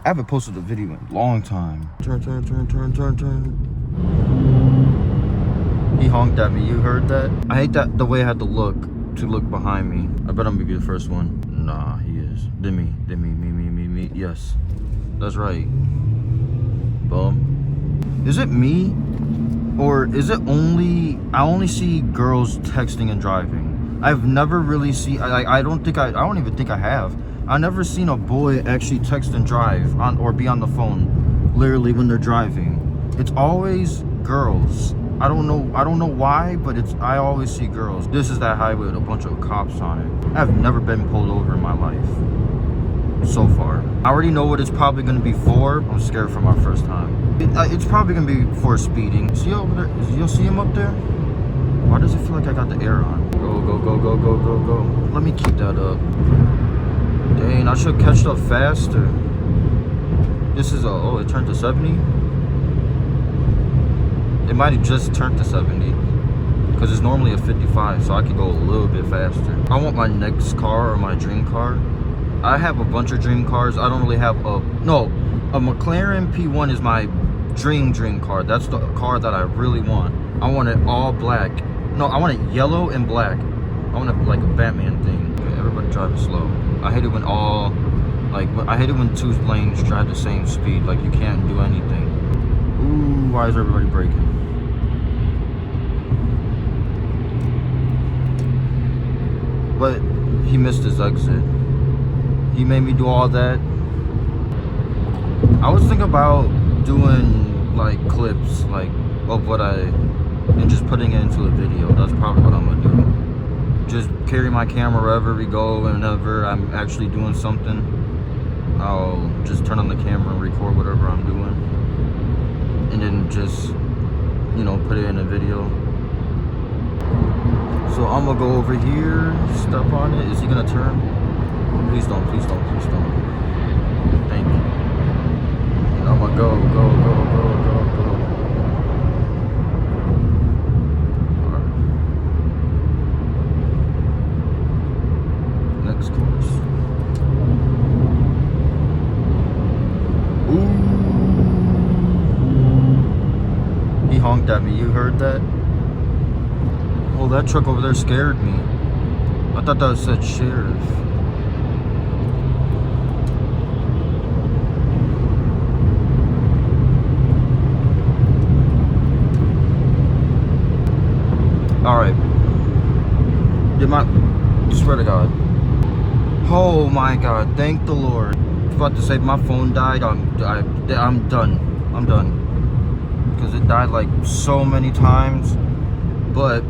I haven't posted a video in a long time. Turn. He honked at me. You heard that? I hate that the way I had to look behind me. I bet I'm gonna be the first one. Nah, he is. Then me. Me. Yes, that's right. Boom. Is it me, or is it I only see girls texting and driving? I've never really seen. I don't even think I have. I've never seen a boy actually text and drive or be on the phone, literally when they're driving. It's always girls. I don't know why, but I always see girls. This is that highway with a bunch of cops on it. I've never been pulled over in my life so far. I already know what it's probably gonna be for. I'm scared for my first time. It's probably gonna be for speeding. See over there? You'll see him up there? Why does it feel like I got the air on? Go. Let me keep that up. Dang, I should catch up faster. This is it turned to 70? It might have just turned to 70. Because it's normally a 55, so I could go a little bit faster. I want my next car or my dream car. I have a bunch of dream cars. I don't really have a McLaren P1 is my dream car. That's the car that I really want. I want it all black. No, I want it yellow and black. I want it like a Batman thing. Okay, everybody driving slow. I hate it when I hate it when two lanes drive the same speed. Like you can't do anything. Ooh, why is everybody braking? But he missed his exit. He made me do all that. I was thinking about doing like clips of what and just putting it into a video. That's probably what I'm gonna do. Just carry my camera wherever we go, and whenever I'm actually doing something, I'll just turn on the camera and record whatever I'm doing, and then just put it in a video. So I'm gonna go over here, step on it. Is he gonna turn? Please don't. Thank you. And I'm gonna go. Alright. Next course. Ooh. He honked at me. You heard that? Oh, that truck over there scared me. I thought that said sheriff. Alright. Swear to God. Oh my God, thank the Lord. I was about to say if my phone died, I'm done. I'm done. Because it died like so many times. But